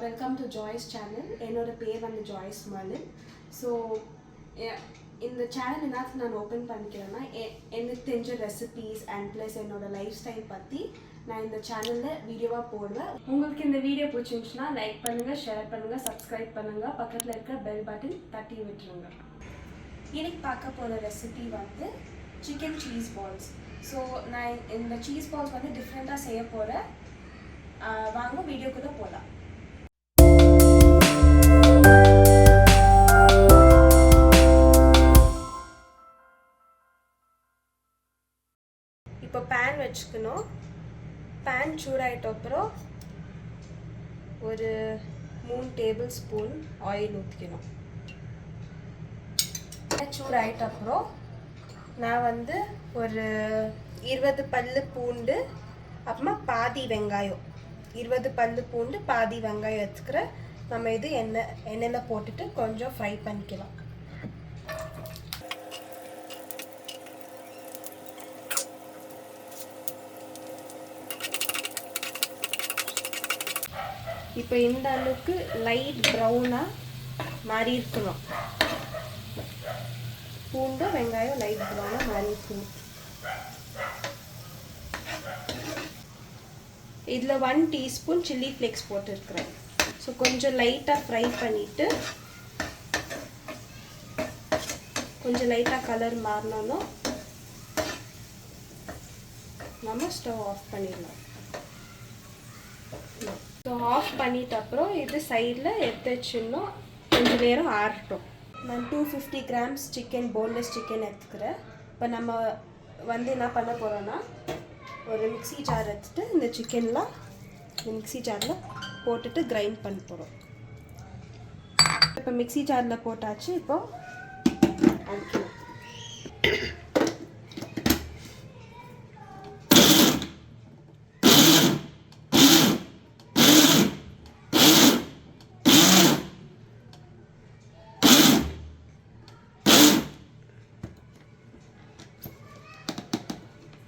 Welcome to Joyce channel. என்னோட பேர் வந்து Joyce Merlin. So இந்த சேனல் என்னாச்சு நான் ஓப்பன் பண்ணிக்கிறேன்னா எனக்கு தெரிஞ்ச ரெசிபீஸ் அண்ட் ப்ளஸ் என்னோட லைஃப் ஸ்டைல் பற்றி நான் இந்த சேனலில் வீடியோவாக போடுவேன். உங்களுக்கு இந்த வீடியோ பிடிச்சிருந்துச்சுன்னா லைக் பண்ணுங்கள், ஷேர் பண்ணுங்கள், சப்ஸ்கிரைப் பண்ணுங்கள், பக்கத்தில் இருக்கிற பெல் பட்டன் தட்டி விட்டுருங்க. இன்னைக்கு பார்க்க போகிற ரெசிபி வந்து சிக்கன் சீஸ் பால்ஸ். ஸோ நான் இந்த சீஸ் பால்ஸ் வந்து டிஃப்ரெண்ட்டாக செய்ய போகிறேன். வாங்க வீடியோக்குள்ளே போகலாம். இப்போ பேன் வச்சுக்கணும். பேன் சூடாயிட்ட அப்புறம் ஒரு 3 டேபிள் ஸ்பூன் ஆயில் ஊற்றிக்கணும். சூடாயிட்ட அப்புறம் நான் வந்து ஒரு 20 பல்லு பூண்டு, அப்புறமா பாதி வெங்காயம், 20 பல்லு பூண்டு பாதி வெங்காயம் எடுத்துக்கிறேன். நம்ம இது எண்ணெயில் போட்டுட்டு கொஞ்சம் ஃப்ரை பண்ணிக்கலாம். இப்போ இந்த அளவுக்கு லைட் ப்ரௌனாக மாறி இருக்கணும். பூண்டு வெங்காயம் லைட் ப்ரௌனாக மாறி இருக்கணும். இதில் 1 டீஸ்பூன் சில்லி ஃப்ளேக்ஸ் போட்டுருக்குறேன். ஸோ கொஞ்சம் லைட்டாக ஃப்ரை பண்ணிவிட்டு கொஞ்சம் லைட்டாக கலர் மாறினாலும் நம்ம ஸ்டவ் ஆஃப் பண்ணிடலாம். ஸோ ஆஃப் பண்ணிட்ட அப்புறம் இது சைடில் எடுத்து வச்சிடணும். கொஞ்சம் நேரம் ஆறட்டும். நான் 250 கிராம்ஸ் சிக்கன், போன்லெஸ் சிக்கன் எடுத்துக்கிறேன். இப்போ நம்ம வந்து என்ன பண்ண போகிறோன்னா, ஒரு மிக்ஸி ஜார் எடுத்துகிட்டு இந்த சிக்கன்லாம் இந்த மிக்ஸி ஜாரில் போட்டுட்டு கிரைண்ட் பண்ண போகிறோம். இப்போ மிக்ஸி ஜாரில் போட்டாச்சு. இப்போ அரைக்கணும்.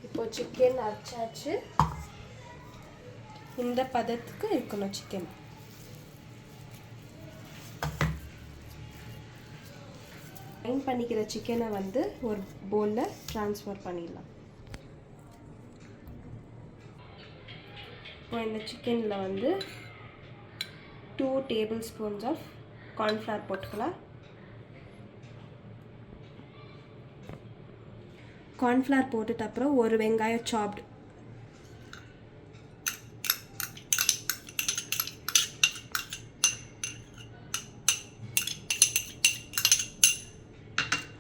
இப்போ சிக்கன் அரைச்சாச்சு. இந்த பதத்துக்கு இருக்கணும் சிக்கன். கிரைண்ட் பண்ணிக்கிற சிக்கனை வந்து ஒரு பவுலில் ட்ரான்ஸ்ஃபர் பண்ணிடலாம். இப்போ இந்த சிக்கனில் வந்து 2 டேபிள் ஸ்பூன்ஸ் ஆஃப் கார்ன்ஃப்ளவர் போட்டுக்கலாம். கார்ன்ஃப்ளவர் போட்டுட்டு அப்புறம் ஒரு வெங்காயம் சாப்டு,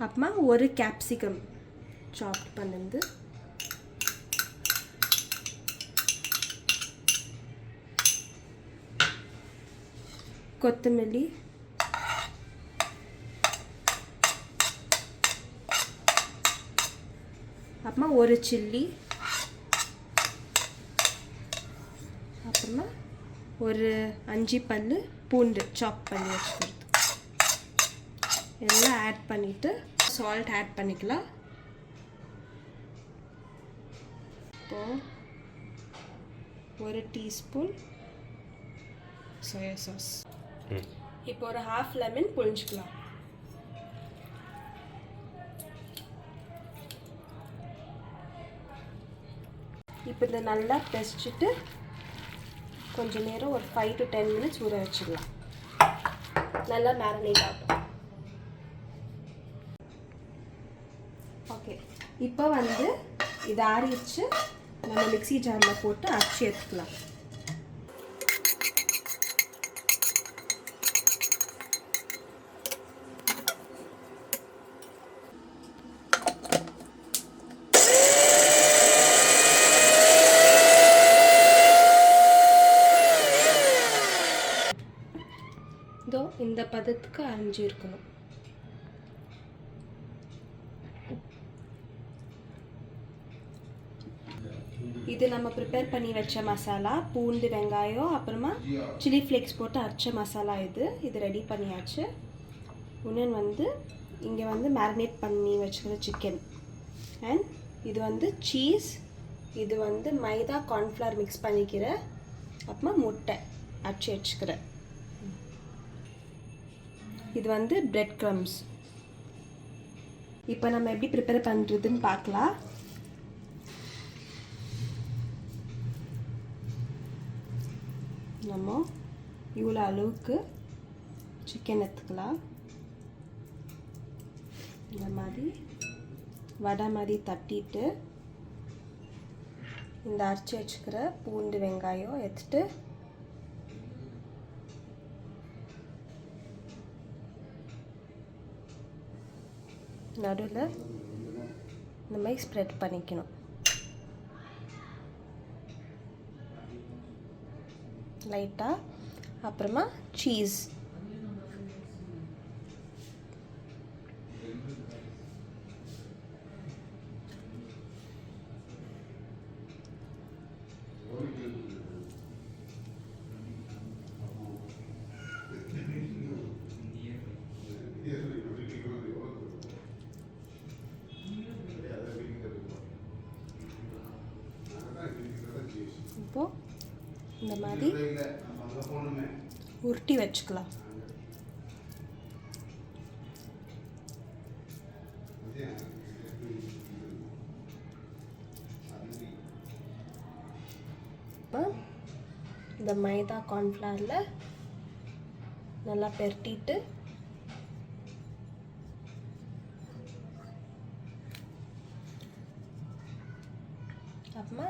அப்புறமா ஒரு capsicum சாப்ட் பண்ணது, கொத்தமல்லி, அப்புறமா ஒரு சில்லி, அப்புறமா ஒரு 5 பல்லு பூண்டு சாப் பண்ணி வச்சுக்கிறது. எல்லாம் ஆட் பண்ணிவிட்டு சால்ட் ஆட் பண்ணிக்கலாம். இப்போ ஒரு டீஸ்பூன் சோயா சாஸ். இப்போ ஒரு ½ லெமன் புழிஞ்சிக்கலாம். இப்போ இதை நல்லா பிசைச்சிட்டு கொஞ்சம் நேரம் ஒரு 5 to 10 மினிட்ஸ் ஊற வச்சிடலாம். நல்லா மேரினேட் ஆகும். ஓகே, இப்போ வந்து இதை ஆறிச்சு நம்ம மிக்ஸி ஜாரில் போட்டு அரைச்சி எடுத்துக்கலாம். இதோ இந்த பதத்துக்கு அரைஞ்சி இருக்கணும். இது நம்ம ப்ரிப்பேர் பண்ணி வச்ச மசாலா, பூண்டு வெங்காயம், அப்புறமா சில்லி ஃப்ளேக்ஸ் போட்டு அரைச்ச மசாலா. இது ரெடி பண்ணியாச்சு. இன்னொன்று வந்து இங்கே வந்து மேரினேட் பண்ணி வச்சுக்கிற சிக்கன், அண்ட் இது வந்து சீஸ், இது வந்து மைதா கார்ன்ஃப்ளவர் மிக்ஸ் பண்ணிக்கிற, அப்புறமா முட்டை அரைச்சி வச்சுக்கிறேன். இது வந்து பிரெட் க்ரம்ஸ். இப்போ நம்ம எப்படி ப்ரிப்பேர் பண்ணுறதுன்னு பார்க்கலாம். நம்ம இவ்வளோ அளவுக்கு சிக்கன் எடுத்துக்கலாம். இந்த மாதிரி வடை மாதிரி தட்டிட்டு இந்த அரைச்சி வச்சுக்கிற பூண்டு வெங்காயம் எடுத்துட்டு நடுவில் இந்த மாதிரி ஸ்ப்ரெட் பண்ணிக்கணும். லைட்டாக. அப்புறமா சீஸ். இப்போது இந்த மாதிரி உருட்டி வச்சுக்கலாம். இப்போ இந்த மைதா கார்ன்ஃப்ளவரில் நல்லா பெரட்டிட்டு அப்புறமா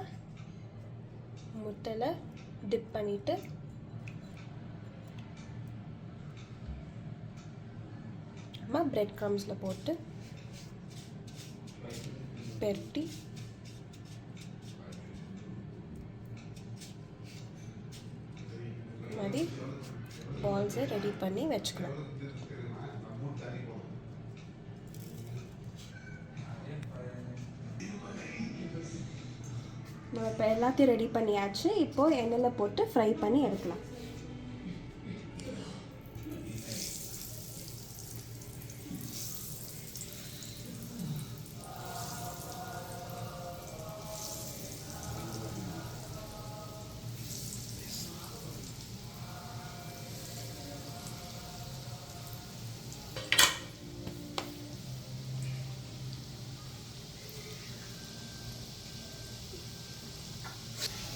முட்டையில் டிப் பண்ணிவிட்டு அப்புறமா பிரெட் க்ரம்ஸில் போட்டு பெரட்டி மாதிரி பால்ஸை ரெடி பண்ணி வச்சுக்கலாம். நம்ம இப்போ எல்லாத்தையும் ரெடி பண்ணியாச்சு. இப்போது எண்ணெயில் போட்டு ஃப்ரை பண்ணி எடுக்கலாம்.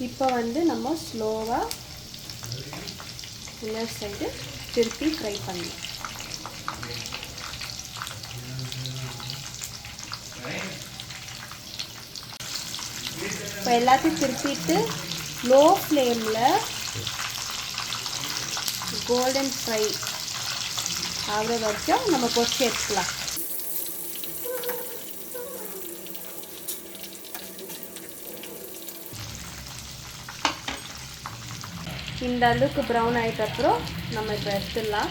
இப்போ வந்து நம்ம ஸ்லோவாக இன்னர் சைடு திருப்பி ஃப்ரை பண்ணலாம். இப்போ எல்லாத்தையும் திருப்பிட்டு லோ ஃப்ளேமில் கோல்டன் ஃப்ரை ஆகிற வரைக்கும் நம்ம பொரிச்சு எடுத்துக்கலாம். இந்த அளவுக்கு ப்ரௌன் ஆகிட்ட அப்புறம் நம்ம இப்போ எடுத்துடலாம்.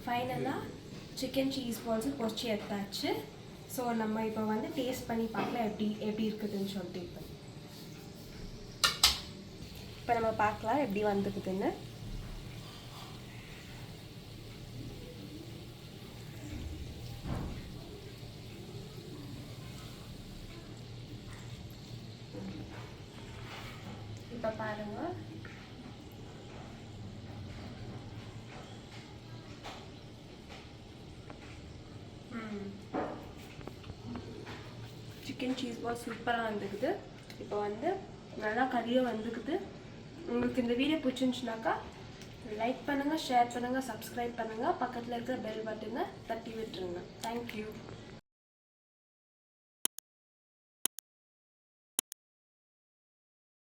ஃபைனலாக சிக்கன் சீஸ் பால்ஸு பொரிச்சு எடுத்தாச்சு. ஸோ நம்ம இப்போ வந்து டேஸ்ட் பண்ணி பார்க்கலாம் எப்படி இருக்குதுன்னு சொல்லிட்டு. இப்போ நம்ம பார்க்கலாம் எப்படி வந்துக்குதுன்னு. இப்போ பாருங்க, சிக்கன் சீஸ் பால் சூப்பராக வந்துக்குது. இப்போ வந்து நல்லா கறியாக வந்துக்குது. உங்களுக்கு இந்த வீடியோ பிடிச்சிருந்துச்சுனாக்கா லைக் பண்ணுங்கள், ஷேர் பண்ணுங்கள், சப்ஸ்கிரைப் பண்ணுங்கள், பக்கத்தில் இருக்கிற பெல் பட்டனை தட்டி விட்டுருங்க. தேங்க்யூ.